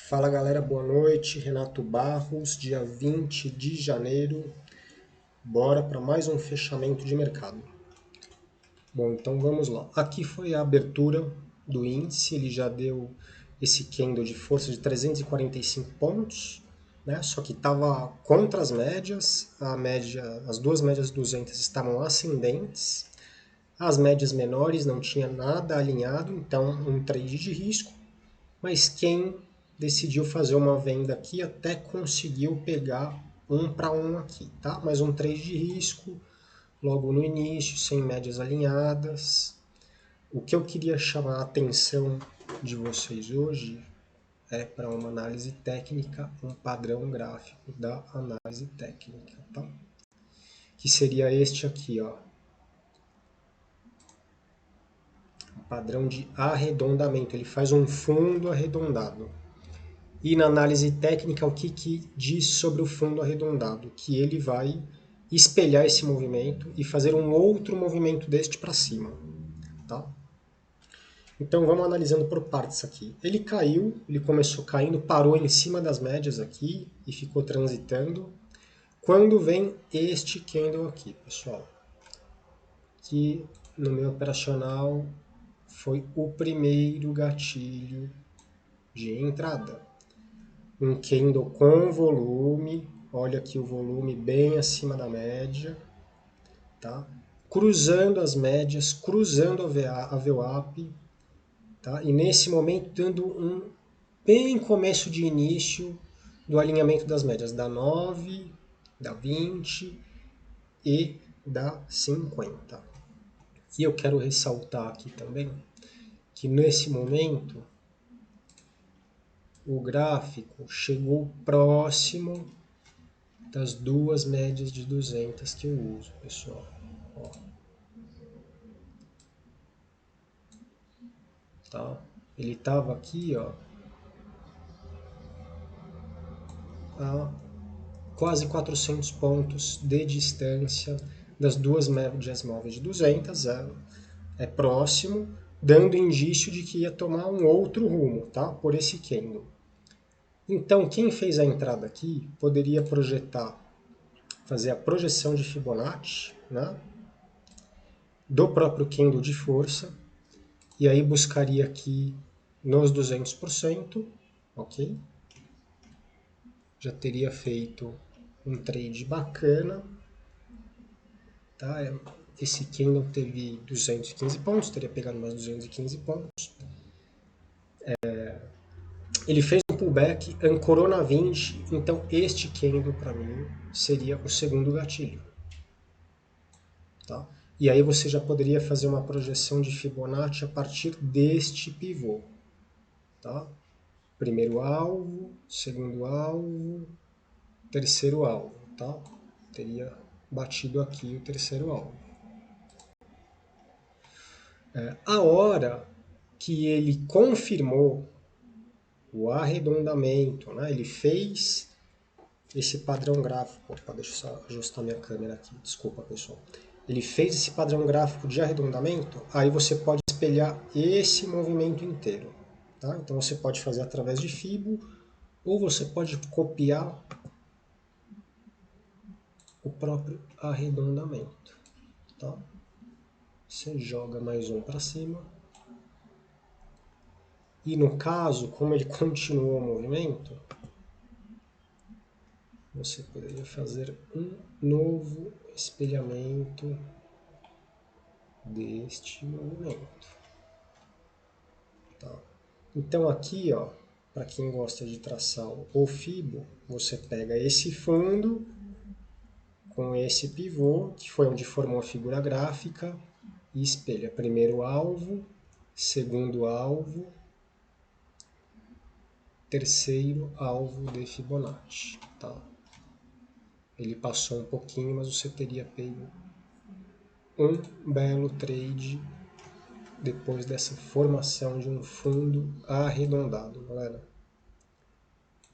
Fala galera, boa noite. Renato Barros, dia 20 de janeiro. Bora para mais um fechamento de mercado. Bom, então vamos lá. Aqui foi a abertura do índice, ele já deu esse candle de força de 345 pontos, né? Só que estava contra as médias, as duas médias 200 estavam ascendentes, as médias menores não tinha nada alinhado, então um trade de risco. Mas quem decidiu fazer uma venda aqui até conseguiu pegar um para um aqui, tá? Mas um trade de risco logo no início, sem médias alinhadas. O que eu queria chamar a atenção de vocês hoje é para uma análise técnica, um padrão gráfico da análise técnica, tá? Que seria este aqui, ó. Um padrão de arredondamento, ele faz um fundo arredondado. E na análise técnica, o que diz sobre o fundo arredondado? Que ele vai espelhar esse movimento e fazer um outro movimento deste para cima. Tá? Então vamos analisando por partes aqui. Ele caiu, ele começou caindo, parou em cima das médias aqui e ficou transitando. Quando vem este candle aqui, pessoal, que no meu operacional foi o primeiro gatilho de entrada. Um candle com volume, olha aqui o volume bem acima da média, tá? Cruzando as médias, cruzando a VWAP, tá? E nesse momento dando um bem começo de início do alinhamento das médias da 9, da 20 e da 50. E eu quero ressaltar aqui também que nesse momento o gráfico chegou próximo das duas médias de 200 que eu uso, pessoal. Ó. Tá? Ele estava aqui, ó, a quase 400 pontos de distância das duas médias móveis de 200, é próximo, dando indício de que ia tomar um outro rumo, tá? Por esse candle. Então, quem fez a entrada aqui poderia fazer a projeção de Fibonacci, né? Do próprio candle de força, e aí buscaria aqui nos 200%, ok? Já teria feito um trade bacana, tá? Esse candle teve 215 pontos, teria pegado mais 215 pontos. Ele fez um pullback, ancorou na 20, então este candle para mim seria o segundo gatilho, tá? E aí você já poderia fazer uma projeção de Fibonacci a partir deste pivô, tá? Primeiro alvo, segundo alvo, terceiro alvo, tá? Teria batido aqui o terceiro alvo. A hora que ele confirmou o arredondamento, né? Ele fez esse padrão gráfico. Opa, deixa eu só ajustar minha câmera aqui, desculpa pessoal. Ele fez esse padrão gráfico de arredondamento, aí você pode espelhar esse movimento inteiro. Tá? Então você pode fazer através de Fibo, ou você pode copiar o próprio arredondamento. Tá? Você joga mais um para cima. E no caso, como ele continuou o movimento, você poderia fazer um novo espelhamento deste movimento. Tá? Então aqui, ó, para quem gosta de traçar o Fibo, você pega esse fundo com esse pivô, que foi onde formou a figura gráfica, e espelha primeiro alvo, segundo alvo, terceiro alvo de Fibonacci. Tá? Ele passou um pouquinho, mas você teria pego um belo trade depois dessa formação de um fundo arredondado, galera.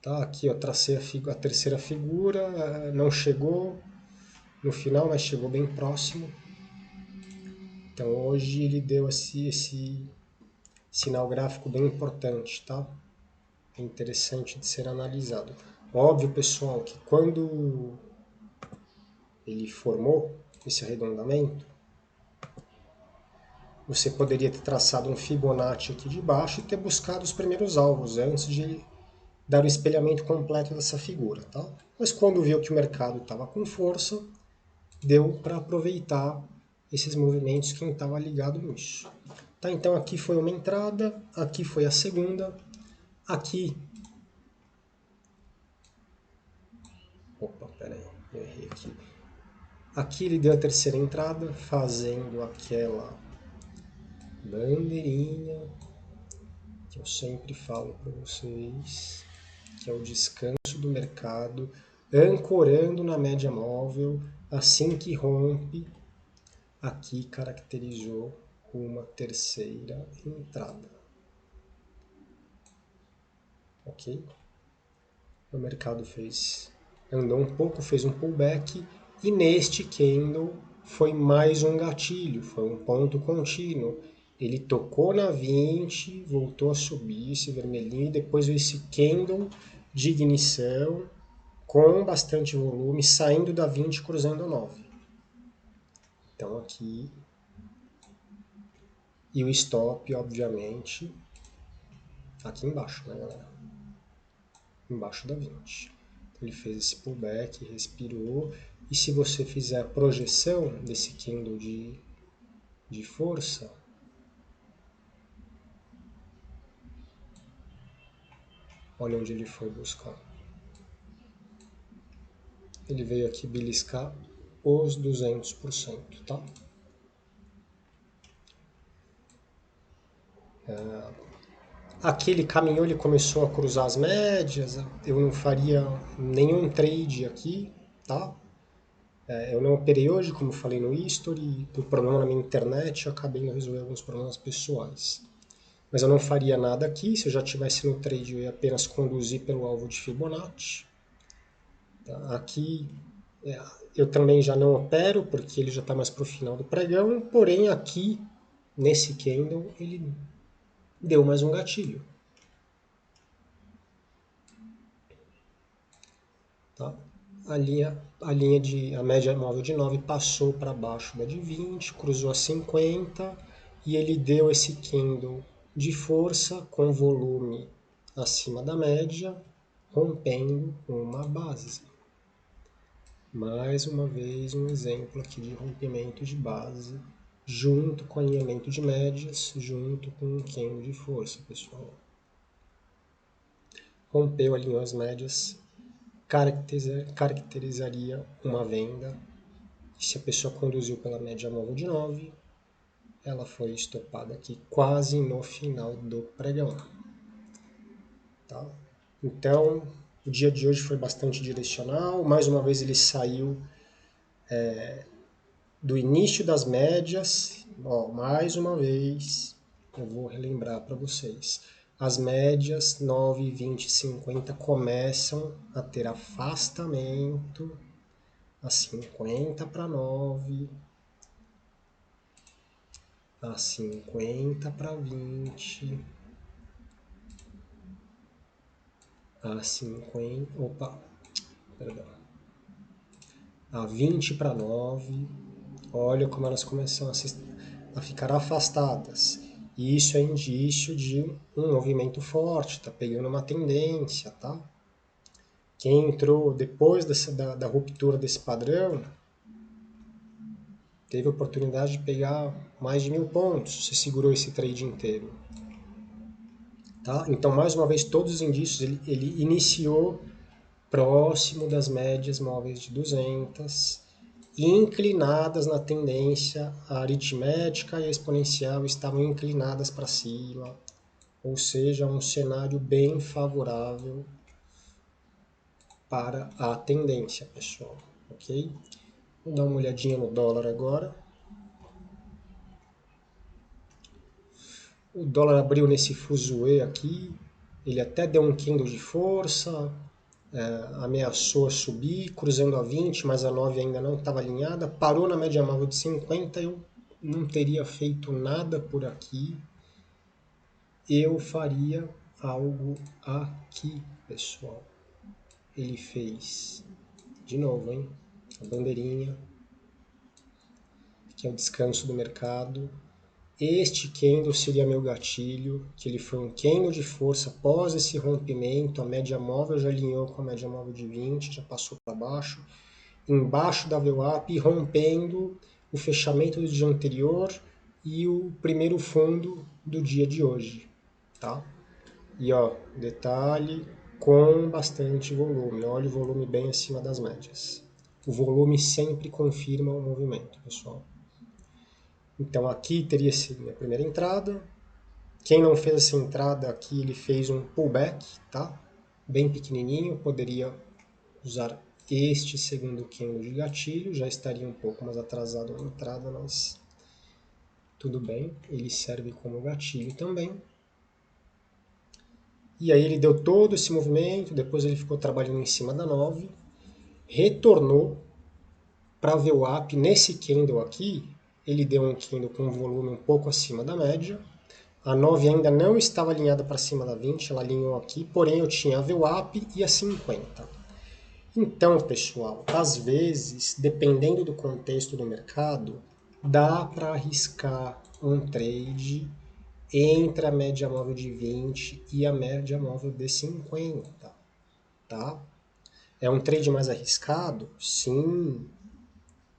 Tá, aqui eu tracei a terceira figura, não chegou no final, mas chegou bem próximo. Então hoje ele deu esse sinal gráfico bem importante, tá? é interessante de ser analisado. Óbvio, pessoal, que quando ele formou esse arredondamento, você poderia ter traçado um Fibonacci aqui de baixo e ter buscado os primeiros alvos antes de dar o espelhamento completo dessa figura, tá? Mas quando viu que o mercado estava com força, deu para aproveitar esses movimentos quem estava ligado nisso. Tá, então aqui foi uma entrada, aqui foi a segunda, aqui... Opa, peraí, eu errei aqui. Aqui ele deu a terceira entrada, fazendo aquela bandeirinha que eu sempre falo para vocês, que é o descanso do mercado, ancorando na média móvel, assim que rompe, aqui caracterizou uma terceira entrada. Ok? O mercado andou um pouco, fez um pullback, e neste candle foi mais um gatilho, foi um ponto contínuo. Ele tocou na 20, voltou a subir esse vermelhinho, e depois veio esse candle de ignição com bastante volume, saindo da 20 cruzando a 9. Então aqui, e o stop, obviamente, aqui embaixo, né, galera? Embaixo da 20. Então, ele fez esse pullback, respirou, e se você fizer a projeção desse candle de força, olha onde ele foi buscar. Ele veio aqui beliscar os 200%, tá? Aqui ele caminhou, ele começou a cruzar as médias, eu não faria nenhum trade aqui, tá? Eu não operei hoje, como eu falei no history, por problema na minha internet, eu acabei não resolvendo alguns problemas pessoais. Mas eu não faria nada aqui, se eu já estivesse no trade eu ia apenas conduzir pelo alvo de Fibonacci. Tá? Aqui eu também já não opero, porque ele já está mais para o final do pregão, porém aqui, nesse candle, ele deu mais um gatilho. Tá? A média móvel de 9 passou para baixo da de 20, cruzou a 50 e ele deu esse candle de força com volume acima da média, rompendo uma base. Mais uma vez um exemplo aqui de rompimento de base, junto com alinhamento de médias, junto com um candle de força, pessoal. Rompeu, alinhou as médias, caracterizaria uma venda. Se a pessoa conduziu pela média móvel de 9, ela foi estopada aqui quase no final do pregão. Tá? Então, o dia de hoje foi bastante direcional. Mais uma vez ele saiu do início das médias. Ó, mais uma vez, eu vou relembrar para vocês. As médias 9, 20 e 50 começam a ter afastamento a 50 para 9, a 50 para 20, a 50, opa, perdão, a 20 para 9. Olha como elas começam a ficar afastadas. Isso é indício de um movimento forte, tá pegando uma tendência, tá? Quem entrou depois da ruptura desse padrão teve a oportunidade de pegar mais de 1.000 pontos, se segurou esse trade inteiro. Tá? Então, mais uma vez, todos os indícios, ele iniciou próximo das médias móveis de 200, inclinadas na tendência, a aritmética e a exponencial estavam inclinadas para cima, ou seja, um cenário bem favorável para a tendência, pessoal, ok? Vou dar uma olhadinha no dólar agora. O dólar abriu nesse fuzuê aqui, ele até deu um candle de força, ameaçou a subir, cruzando a 20, mas a 9 ainda não estava alinhada, parou na média móvel de 50, eu não teria feito nada por aqui, eu faria algo aqui, pessoal. Ele fez, de novo, hein? A bandeirinha, que é o descanso do mercado. Este candle seria meu gatilho, que ele foi um candle de força após esse rompimento, a média móvel já alinhou com a média móvel de 20, já passou para baixo, embaixo da VWAP, rompendo o fechamento do dia anterior e o primeiro fundo do dia de hoje, tá? E ó, detalhe, com bastante volume, olha o volume bem acima das médias. O volume sempre confirma o movimento, pessoal. Então aqui teria sido minha primeira entrada. Quem não fez essa entrada aqui, ele fez um pullback, tá? Bem pequenininho, poderia usar este segundo candle de gatilho, já estaria um pouco mais atrasado na entrada, mas tudo bem, ele serve como gatilho também. E aí ele deu todo esse movimento, depois ele ficou trabalhando em cima da 9, retornou para ver o VWAP nesse candle aqui, ele deu um candle com um volume um pouco acima da média. A 9 ainda não estava alinhada para cima da 20, ela alinhou aqui, porém eu tinha a VWAP e a 50. Então, pessoal, às vezes, dependendo do contexto do mercado, dá para arriscar um trade entre a média móvel de 20 e a média móvel de 50, tá? É um trade mais arriscado? Sim,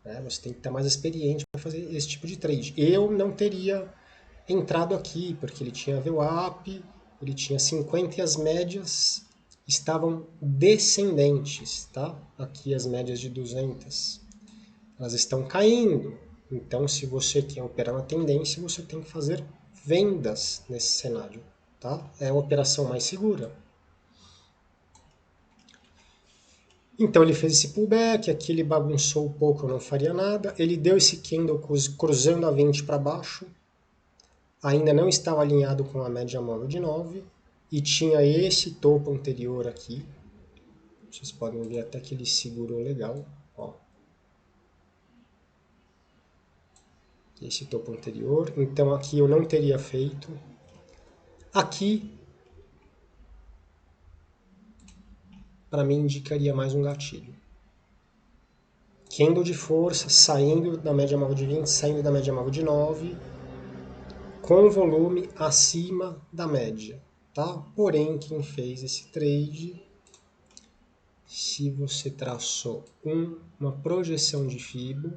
né? Você tem que estar mais experiente para fazer esse tipo de trade. Eu não teria entrado aqui, porque ele tinha VWAP, ele tinha 50 e as médias estavam descendentes, tá? Aqui as médias de 200, elas estão caindo. Então, se você quer operar na tendência, você tem que fazer vendas nesse cenário, tá? É a operação mais segura. Então ele fez esse pullback, aqui ele bagunçou um pouco, eu não faria nada. Ele deu esse candle cruzando a 20 para baixo, ainda não estava alinhado com a média móvel de 9 e tinha esse topo anterior aqui. Vocês podem ver até que ele segurou legal, ó. Esse topo anterior, então aqui eu não teria feito. Aqui, para mim, indicaria mais um gatilho. Candle de força, saindo da média móvel de 20, saindo da média móvel de 9, com volume acima da média, tá? Porém, quem fez esse trade, se você traçou uma projeção de Fibo,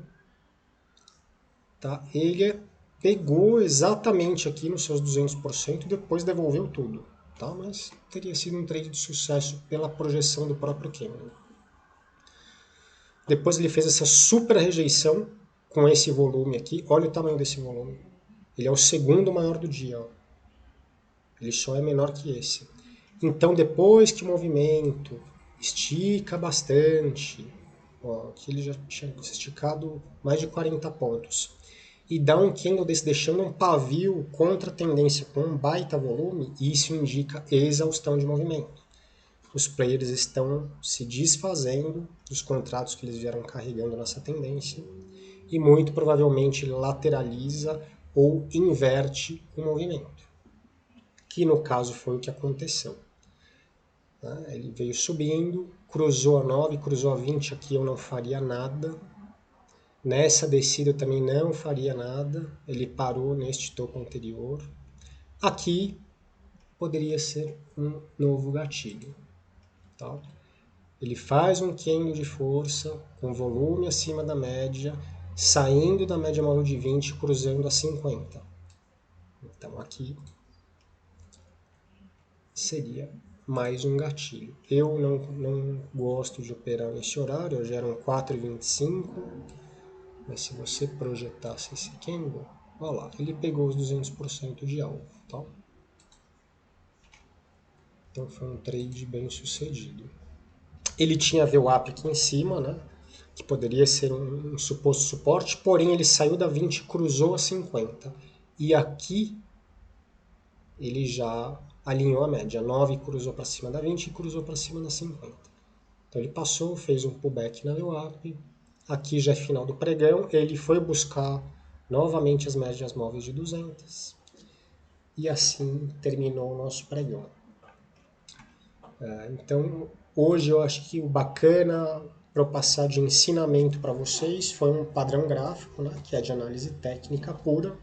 tá? Ele pegou exatamente aqui nos seus 200% e depois devolveu tudo, tá? Mas teria sido um trade de sucesso pela projeção do próprio candle. Depois ele fez essa super rejeição com esse volume aqui. Olha o tamanho desse volume. Ele é o segundo maior do dia, ó. Ele só é menor que esse. Então, depois que o movimento estica bastante, ó, aqui ele já tinha esticado mais de 40 pontos, e dá um candle desse deixando um pavio contra a tendência com um baita volume, isso indica exaustão de movimento. Os players estão se desfazendo dos contratos que eles vieram carregando nessa tendência e muito provavelmente lateraliza ou inverte o movimento, que no caso foi o que aconteceu. Ele veio subindo, cruzou a 9, cruzou a 20, aqui eu não faria nada. Nessa descida eu também não faria nada, ele parou neste topo anterior. Aqui poderia ser um novo gatilho. Tá? Ele faz um candle de força com volume acima da média, saindo da média móvel de 20 cruzando a 50. Então aqui seria mais um gatilho. Eu não gosto de operar nesse horário, já eram 4h25, mas se você projetasse esse candle, olha lá, ele pegou os 200% de alvo. Tá? Então foi um trade bem sucedido. Ele tinha VWAP aqui em cima, né? Que poderia ser um suposto suporte, porém ele saiu da 20 e cruzou a 50. E aqui ele já alinhou a média. 9 cruzou para cima da 20 e cruzou para cima da 50. Então ele passou, fez um pullback na VWAP. Aqui já é final do pregão. Ele foi buscar novamente as médias móveis de 200. E assim terminou o nosso pregão. Então, hoje eu acho que o bacana para eu passar de ensinamento para vocês foi um padrão gráfico, né, que é de análise técnica pura,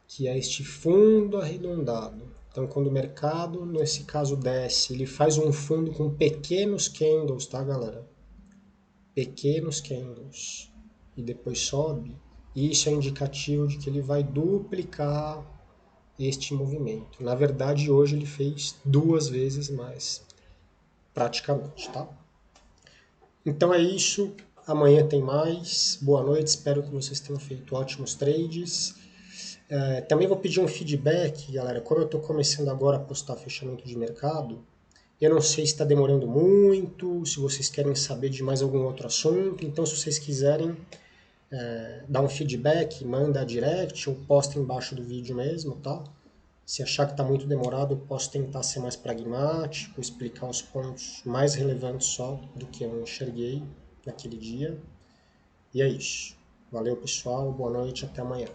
que é este fundo arredondado. Então, quando o mercado, nesse caso, desce, ele faz um fundo com pequenos candles, tá, galera? Pequenos candles. E depois sobe. Isso é indicativo de que ele vai duplicar este movimento. Na verdade, hoje ele fez 2 vezes mais, praticamente, tá? Então é isso. Amanhã tem mais. Boa noite. Espero que vocês tenham feito ótimos trades. Também vou pedir um feedback, galera. Como eu estou começando agora a postar fechamento de mercado, eu não sei se está demorando muito, se vocês querem saber de mais algum outro assunto. Então, se vocês quiserem dar um feedback, manda direct ou posta embaixo do vídeo mesmo, tá? Se achar que está muito demorado, eu posso tentar ser mais pragmático, explicar os pontos mais relevantes só do que eu enxerguei naquele dia. E é isso. Valeu, pessoal. Boa noite. Até amanhã.